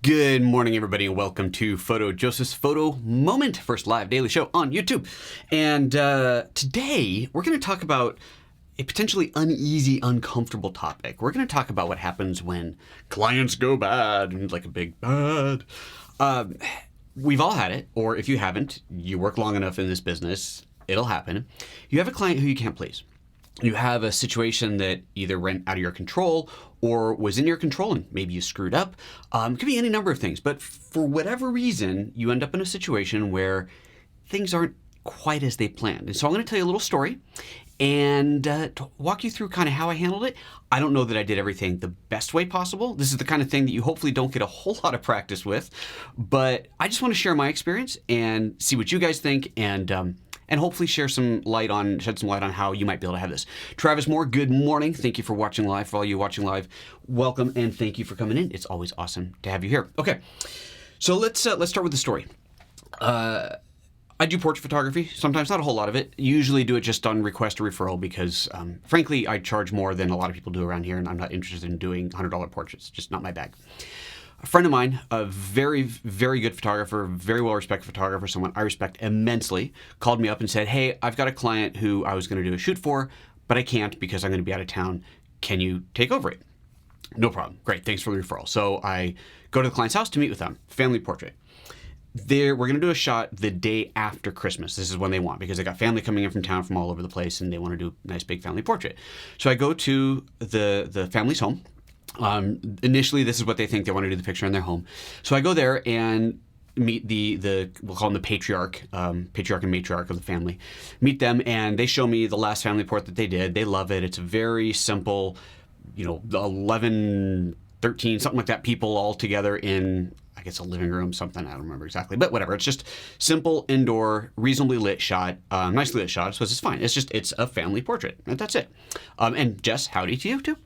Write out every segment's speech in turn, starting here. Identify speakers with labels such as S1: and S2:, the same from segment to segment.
S1: Good morning, everybody, and welcome to PhotoJoseph's Photo Moment, first live daily show on YouTube. And today, we're going to talk about a potentially uneasy, uncomfortable topic. We're going to talk about what happens when clients go bad, like a big bad. We've all had it, or if you haven't, you work long enough in this business, it'll happen. You have a client who you can't please. You have a situation that either went out of your control or was in your control and maybe you screwed up. It could be any number of things, but for whatever reason, you end up in a situation where things aren't quite as they planned. And so I'm going to tell you a little story and to walk you through kind of how I handled it. I don't know that I did everything the best way possible. This is the kind of thing that you hopefully don't get a whole lot of practice with, but I just want to share my experience and see what you guys think and hopefully shed some light on how you might be able to have this. Travis Moore, good morning. Thank you for watching live. For all you watching live, welcome and thank you for coming in. It's always awesome to have you here. Okay, so let's start with the story. I do portrait photography, sometimes not a whole lot of it. Usually do it just on request or referral because, frankly, I charge more than a lot of people do around here, and I'm not interested in doing $100 portraits. Just not my bag. A friend of mine, a very, very good photographer, very well-respected photographer, someone I respect immensely, called me up and said, hey, I've got a client who I was going to do a shoot for, but I can't because I'm going to be out of town. Can you take over it? No problem. Great. Thanks for the referral. So I go to the client's house to meet with them. Family portrait. We're going to do a shot the day after Christmas. This is when they want because they got family coming in from town from all over the place and they want to do a nice big family portrait. So I go to the family's home. Initially, this is what they think. They want to do the picture in their home. So I go there and meet we'll call them the patriarch and matriarch of the family. Meet them and they show me the last family portrait that they did. They love it. It's a very simple, 11, 13, something like that, people all together in, I guess, a living room, something. I don't remember exactly, but whatever. It's just simple, indoor, reasonably lit shot, nicely lit shot. So it's fine. It's a family portrait. And that's it. And Jess, howdy to you too.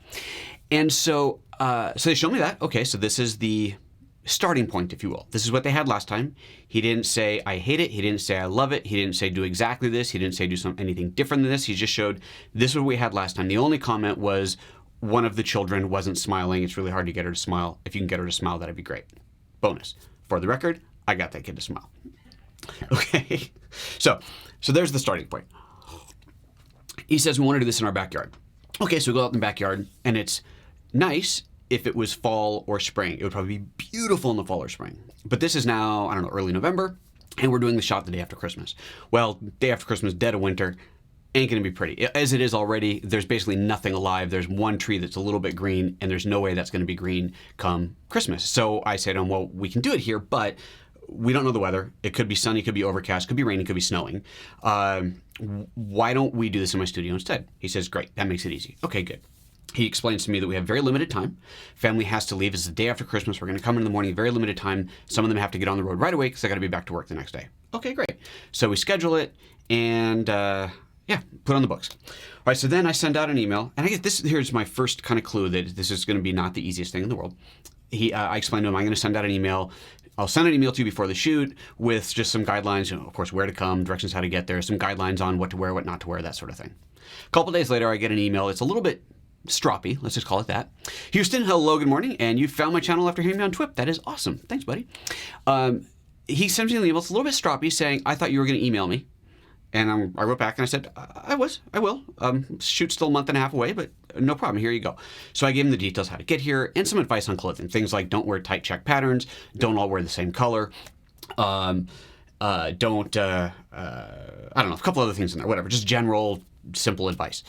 S1: And so they show me that. Okay, so this is the starting point, if you will. This is what they had last time. He didn't say, I hate it. He didn't say, I love it. He didn't say, do exactly this. He didn't say, do anything different than this. He just showed, this is what we had last time. The only comment was, one of the children wasn't smiling. It's really hard to get her to smile. If you can get her to smile, that'd be great. Bonus. For the record, I got that kid to smile. Okay, so there's the starting point. He says, we want to do this in our backyard. Okay, so we go out in the backyard, and it's nice if it was fall or spring. It would probably be beautiful in the fall or spring. But this is now, I don't know, early November, and we're doing the shot the day after Christmas. Well, day after Christmas, dead of winter, ain't going to be pretty. As it is already, there's basically nothing alive. There's one tree that's a little bit green, and there's no way that's going to be green come Christmas. So I said, well, we can do it here, but we don't know the weather. It could be sunny, could be overcast, could be raining, could be snowing. Why don't we do this in my studio instead? He says, great, that makes it easy. Okay, good. He explains to me that we have very limited time. Family has to leave. It's the day after Christmas. We're going to come in the morning, very limited time. Some of them have to get on the road right away because they got to be back to work the next day. Okay, great. So we schedule it and put on the books. All right, so then I send out an email, and I guess here's my first kind of clue that this is going to be not the easiest thing in the world. I explained to him, I'm going to send out an email. I'll send an email to you before the shoot with just some guidelines, of course, where to come, directions how to get there, some guidelines on what to wear, what not to wear, that sort of thing. A couple days later, I get an email. It's a little bit stroppy, let's just call it that. Houston, hello, good morning, and you found my channel after hearing me on TWIP. That is awesome. Thanks, buddy. He sends me an email. It's a little bit stroppy saying, I thought you were going to email me. And I wrote back and I said, I will. Shoot's still a month and a half away, but no problem. Here you go. So I gave him the details how to get here and some advice on clothing. Things like don't wear tight check patterns, don't all wear the same color, I don't know, a couple other things in there, whatever, just general, simple advice.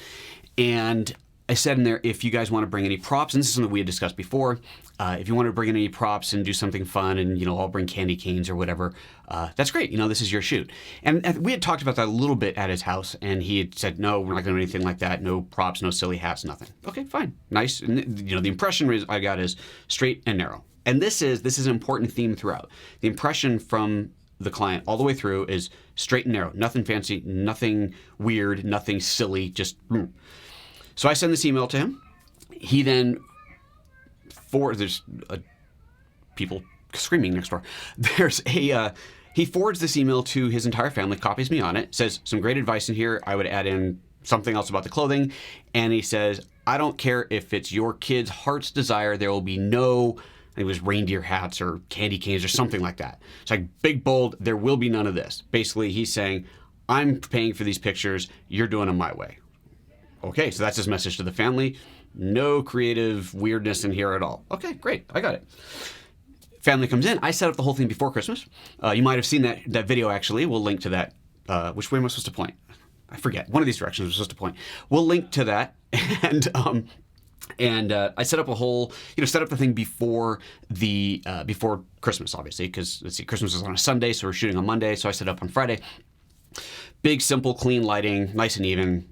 S1: And I said in there, if you guys want to bring any props, and this is something we had discussed before, if you want to bring in any props and do something fun and, I'll bring candy canes or whatever, that's great. This is your shoot. And we had talked about that a little bit at his house, and he had said, no, we're not going to do anything like that. No props, no silly hats, nothing. Okay, fine. Nice. And, the impression I got is straight and narrow. And this is an important theme throughout. The impression from the client all the way through is straight and narrow. Nothing fancy, nothing weird, nothing silly, just... So I send this email to him. He then there's people screaming next door. He forwards this email to his entire family, copies me on it, says some great advice in here. I would add in something else about the clothing. And he says, I don't care if it's your kid's heart's desire. There will be no it was reindeer hats or candy canes or something like that. It's like big, bold, there will be none of this. Basically, he's saying, I'm paying for these pictures. You're doing them my way. Okay, so that's his message to the family. No creative weirdness in here at all. Okay, great. I got it. Family comes in. I set up the whole thing before Christmas. You might have seen that video, actually. We'll link to that. Which way am I supposed to point? I forget. One of these directions we're supposed to point. We'll link to that. And I set up a whole, set up the thing before Christmas, obviously, because let's see, Christmas is on a Sunday, so we're shooting on Monday. So I set up on Friday. Big, simple, clean lighting, nice and even.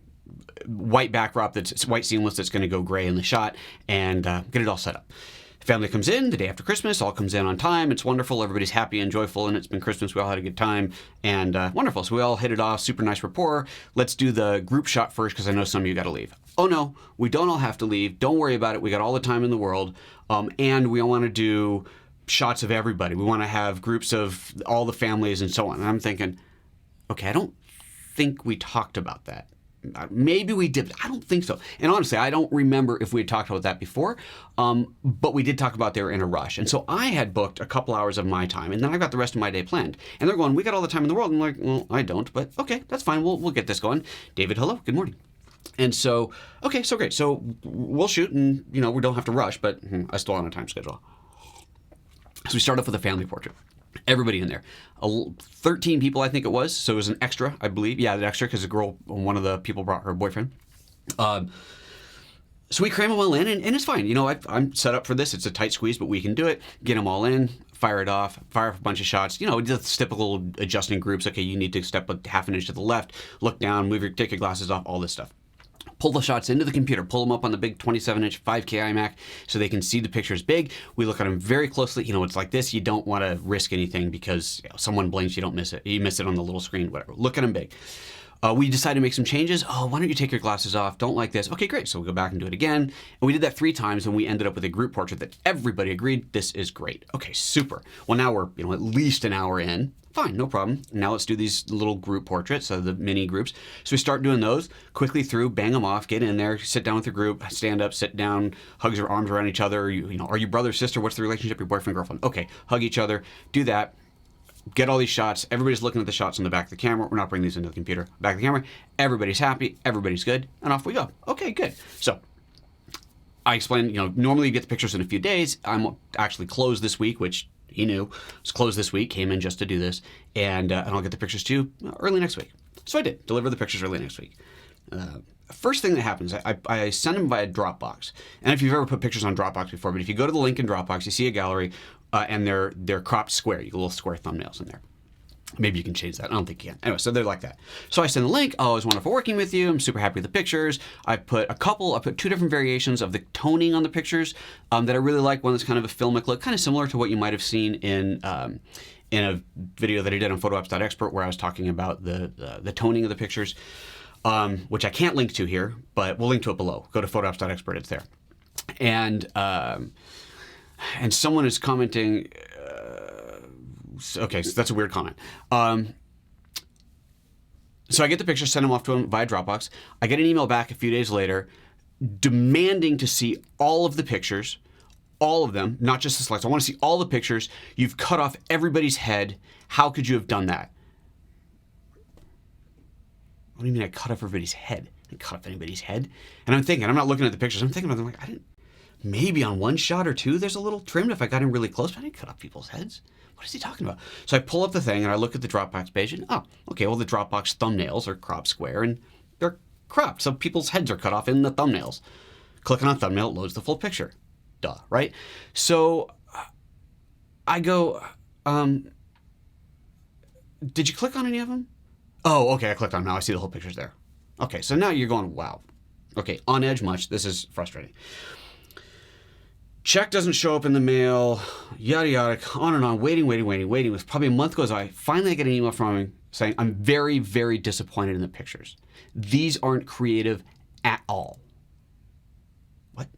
S1: White backdrop that's white seamless that's going to go gray in the shot, and get it all set up. Family comes in the day after Christmas, all comes in on time. It's wonderful. Everybody's happy and joyful, and it's been Christmas. We all had a good time, and wonderful. So we all hit it off. Super nice rapport. Let's do the group shot first because I know some of you got to leave. Oh, no, we don't all have to leave. Don't worry about it. We got all the time in the world, and we all want to do shots of everybody. We want to have groups of all the families and so on. And I'm thinking, okay, I don't think we talked about that. Maybe we did, but I don't think so. And honestly, I don't remember if we had talked about that before, but we did talk about they were in a rush. And so I had booked a couple hours of my time, and then I've got the rest of my day planned. And they're going, we got all the time in the world. And I'm like, well, I don't, but okay, that's fine. We'll get this going. David, hello, good morning. And so, okay, so great. So we'll shoot, and we don't have to rush, but I still on a time schedule. So we start off with a family portrait. Everybody in there. 13 people, I think it was. So it was an extra, I believe. Yeah, an extra because one of the people brought her boyfriend. So we cram them all in, and it's fine. I'm set up for this. It's a tight squeeze, but we can do it. Get them all in, fire it off, fire off a bunch of shots. Just typical adjusting groups. Okay, you need to step a half an inch to the left, look down, take your glasses off, all this stuff. Pull the shots into the computer, pull them up on the big 27-inch 5K iMac so they can see the pictures big. We look at them very closely. It's like this. You don't want to risk anything because someone blinks, you don't miss it. You miss it on the little screen, whatever. Look at them big. We decided to make some changes. Oh, why don't you take your glasses off? Don't like this. Okay, great. So we'll go back and do it again. And we did that 3 times, and we ended up with a group portrait that everybody agreed, this is great. Okay, super. Well, now we're at least an hour in. Fine, no problem. Now let's do these little group portraits, so the mini groups. So we start doing those, quickly through, bang them off, get in there, sit down with your group, stand up, sit down, hugs your arms around each other. Are you brother, sister? What's the relationship? Your boyfriend, girlfriend? Okay, hug each other, do that. Get all these shots. Everybody's looking at the shots on the back of the camera. We're not bringing these into the computer. Back of the camera. Everybody's happy. Everybody's good. And off we go. Okay, good. So I explained, normally you get the pictures in a few days. I'm actually closed this week, which he knew. Was closed this week. Came in just to do this. And I'll get the pictures to you early next week. So I did. Deliver the pictures early next week. First thing that happens, I send them via Dropbox. And if you've ever put pictures on Dropbox before, but if you go to the link in Dropbox, you see a gallery, and they're cropped square. You get little square thumbnails in there. Maybe you can change that. I don't think you can. Anyway, so they're like that. So I send the link. Oh, it was wonderful working with you. I'm super happy with the pictures. I put 2 different variations of the toning on the pictures that I really like. One that's kind of a filmic look, kind of similar to what you might have seen in a video that I did on photoapps.expert where I was talking about the toning of the pictures, which I can't link to here, but we'll link to it below. Go to photoapps.expert. It's there. And someone is commenting, okay, so that's a weird comment. So I get the picture, send them off to him via Dropbox. I get an email back a few days later demanding to see all of the pictures, all of them, not just the slides. I want to see all the pictures. You've cut off everybody's head. How could you have done that? What do you mean I cut off everybody's head? I didn't cut off anybody's head. And I'm thinking, I'm not looking at the pictures. I'm thinking about them like, maybe on one shot or two, there's a little trimmed if I got in really close, but I didn't cut off people's heads. What is he talking about? So I pull up the thing and I look at the Dropbox page and, okay, well, the Dropbox thumbnails are cropped square and they're cropped. So people's heads are cut off in the thumbnails. Clicking on thumbnail, it loads the full picture. Duh, right? So I go, did you click on any of them? Oh, okay, I clicked on them. Now I see the whole picture's there. Okay, so now you're going, wow. Okay, on edge much. This is frustrating. Check doesn't show up in the mail, yada, yada, on and on, waiting. With probably a month goes by. Finally, I get an email from him saying, I'm very, very disappointed in the pictures. These aren't creative at all. What?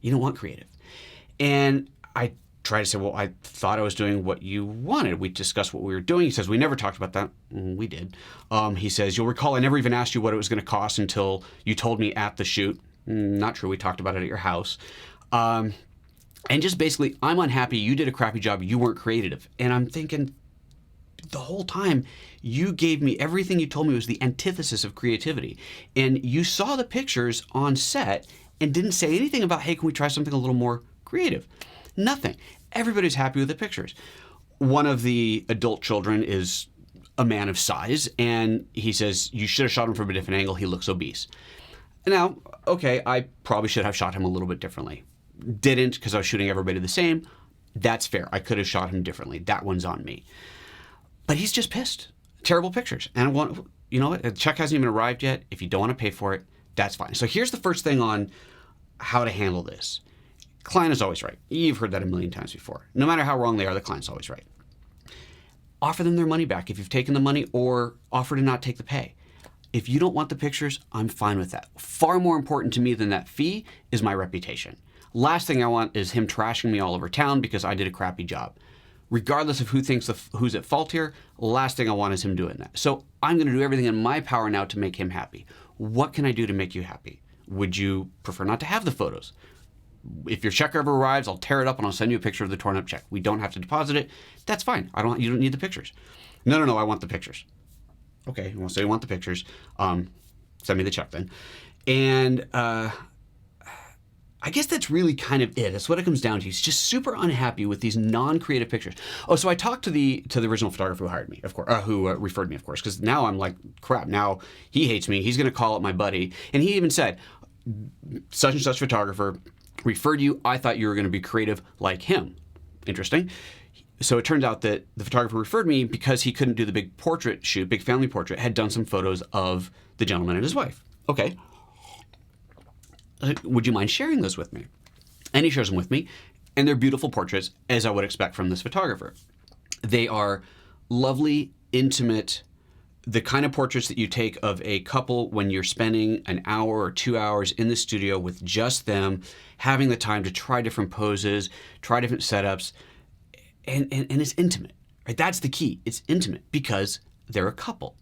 S1: You don't want creative. And I try to say, well, I thought I was doing what you wanted. We discussed what we were doing. He says, we never talked about that. We did. He says, you'll recall I never even asked you what it was going to cost until you told me at the shoot. Not true. We talked about it at your house. And just basically, I'm unhappy, you did a crappy job, you weren't creative. And I'm thinking, the whole time, you gave me everything you told me was the antithesis of creativity. And you saw the pictures on set and didn't say anything about, hey, can we try something a little more creative? Nothing. Everybody's happy with the pictures. One of the adult children is a man of size, and he says, you should have shot him from a different angle, he looks obese. Now, okay, I probably should have shot him a little bit differently. Didn't, because I was shooting everybody the same. That's fair. I could have shot him differently. That one's on me. But he's just pissed. Terrible pictures. And I want, you know what? The check hasn't even arrived yet. If you don't want to pay for it, that's fine. So here's the first thing on how to handle this. Client is always right. You've heard that a million times before. No matter how wrong they are, the client's always right. Offer them their money back if you've taken the money, or offer to not take the pay. If you don't want the pictures, I'm fine with that. Far more important to me than that fee is my reputation. Last thing I want is him trashing me all over town because I did a crappy job. Regardless of who thinks who's at fault here, last thing I want is him doing that. So I'm going to do everything in my power now to make him happy. What can I do to make you happy? Would you prefer not to have the photos? If your check ever arrives, I'll tear it up and I'll send you a picture of the torn up check. We don't have to deposit it. That's fine. You don't need the pictures. No, I want the pictures. Okay, well, so you want the pictures. Send me the check then. And I guess that's really kind of it. That's what it comes down to. He's just super unhappy with these non-creative pictures. Oh, so I talked to the original photographer who hired me, of course, who referred me, of course, because now I'm like, crap. Now he hates me. He's going to call up my buddy, and he even said, such and such photographer referred you. I thought you were going to be creative like him. Interesting. So it turned out that the photographer referred me because he couldn't do the big portrait shoot, big family portrait, had done some photos of the gentleman and his wife. Okay. Would you mind sharing those with me? And he shares them with me, and they're beautiful portraits, as I would expect from this photographer. They are lovely, intimate, the kind of portraits that you take of a couple when you're spending an hour or 2 hours in the studio with just them, having the time to try different poses, try different setups, and it's intimate. Right? That's the key. It's intimate because they're a couple.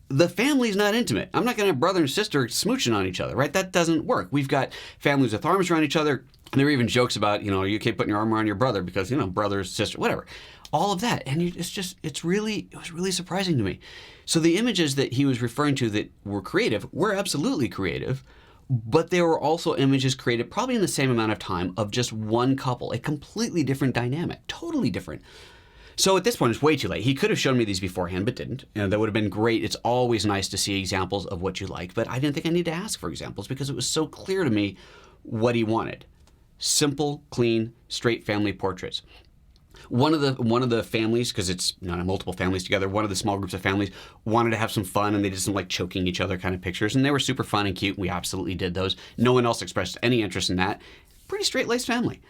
S1: The family's not intimate. I'm not going to have brother and sister smooching on each other, right? That doesn't work. We've got families with arms around each other. And there are even jokes about, are you okay putting your arm around your brother because, brother, sister, whatever. All of that. And it was really surprising to me. So the images that he was referring to that were creative were absolutely creative, but they were also images created probably in the same amount of time of just one couple, a completely different dynamic, totally different. So at this point, it's way too late. He could have shown me these beforehand, but didn't. That would have been great. It's always nice to see examples of what you like, but I didn't think I needed to ask for examples because it was so clear to me what he wanted. Simple, clean, straight family portraits. One of the families, because it's not multiple families together, one of the small groups of families wanted to have some fun, and they did some like choking each other kind of pictures, and they were super fun and cute. We absolutely did those. No one else expressed any interest in that. Pretty straight-laced family.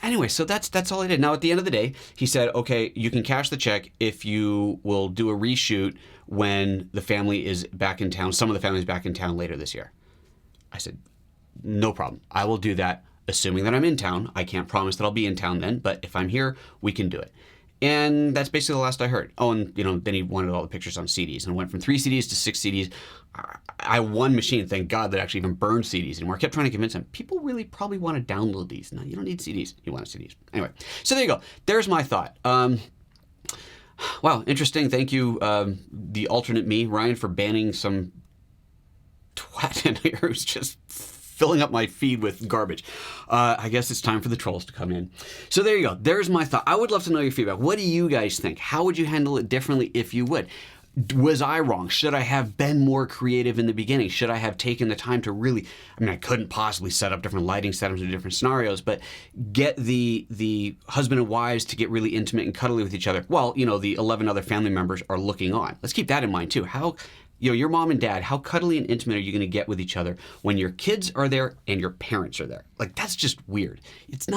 S1: Anyway, so that's all I did. Now, at the end of the day, he said, okay, you can cash the check if you will do a reshoot when the family is back in town. Some of the family's back in town later this year. I said, no problem. I will do that, assuming that I'm in town. I can't promise that I'll be in town then, but if I'm here, we can do it. And that's basically the last I heard. Oh, and then he wanted all the pictures on CDs, and went from 3 CDs to 6 CDs. I one machine, thank God, that actually even burned CDs anymore. I kept trying to convince him, people really probably want to download these. No, you don't need CDs. He wanted CDs. Anyway, so there you go. There's my thought. Wow, interesting. Thank you, the alternate me, Ryan, for banning some twat in here who's just filling up my feed with garbage. I guess it's time for the trolls to come in. So there you go. There's my thought. I would love to know your feedback. What do you guys think? How would you handle it differently if you would? Was I wrong? Should I have been more creative in the beginning? Should I have taken the time to really, I couldn't possibly set up different lighting setups in different scenarios, but get the husband and wives to get really intimate and cuddly with each other. Well, the 11 other family members are looking on. Let's keep that in mind too. How, your mom and dad, how cuddly and intimate are you going to get with each other when your kids are there and your parents are there? Like, that's just weird. It's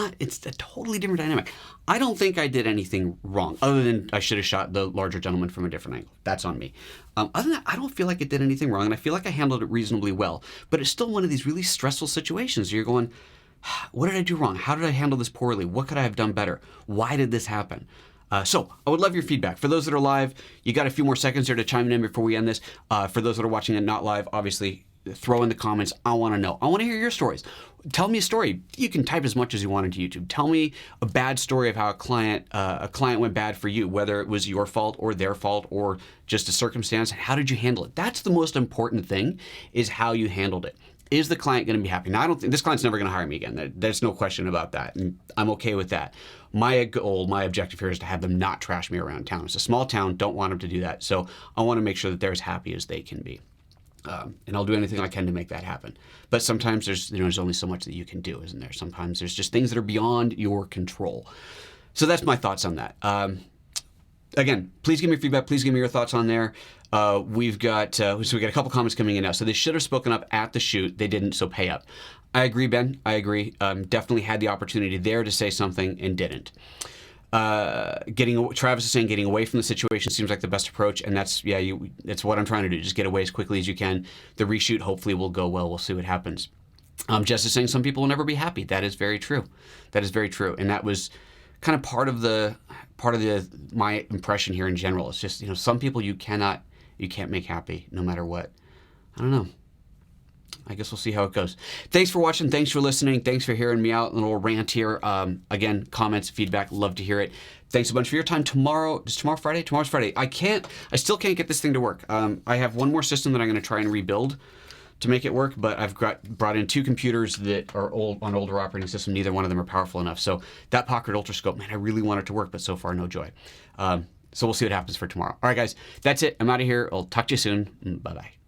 S1: a totally different dynamic. I don't think I did anything wrong, other than I should have shot the larger gentleman from a different angle. That's on me. Other than that, I don't feel like I did anything wrong, and I feel like I handled it reasonably well. But it's still one of these really stressful situations. You're going, what did I do wrong? How did I handle this poorly? What could I have done better? Why did this happen? So I would love your feedback. For those that are live, you got a few more seconds here to chime in before we end this. For those that are watching it not live, obviously, throw in the comments. I want to know. I want to hear your stories. Tell me a story. You can type as much as you want into YouTube. Tell me a bad story of how a client went bad for you, whether it was your fault or their fault or just a circumstance. How did you handle it? That's the most important thing, is how you handled it. Is the client going to be happy? Now, I don't think this client's never going to hire me again. There's no question about that, and I'm okay with that. My goal, my objective here is to have them not trash me around town. It's a small town. Don't want them to do that. So I want to make sure that they're as happy as they can be. And I'll do anything I can to make that happen. But sometimes there's only so much that you can do, isn't there? Sometimes there's just things that are beyond your control. So that's my thoughts on that. Again, please give me feedback. Please give me your thoughts on there. We've got a couple comments coming in now. So they should have spoken up at the shoot. They didn't, so pay up. I agree, Ben. I agree. Definitely had the opportunity there to say something and didn't. Travis is saying getting away from the situation seems like the best approach, and that's what I'm trying to do. Just get away as quickly as you can. The reshoot hopefully will go well. We'll see what happens. Jess is saying some people will never be happy. That is very true. That is very true, and that was kind of part of my impression here in general. It's just, some people you can't make happy no matter what. I don't know. I guess we'll see how it goes. Thanks for watching. Thanks for listening. Thanks for hearing me out in a little rant here. Again, comments, feedback, love to hear it. Thanks a bunch for your time. Is tomorrow Friday? Tomorrow's Friday. I still can't get this thing to work. I have one more system that I'm going to try and rebuild to make it work, but I've brought in 2 computers that are on older operating systems. Neither one of them are powerful enough. So that Pocket Ultrascope, man, I really want it to work, but so far, no joy. So we'll see what happens for tomorrow. All right, guys, that's it. I'm out of here. I'll talk to you soon. Bye-bye.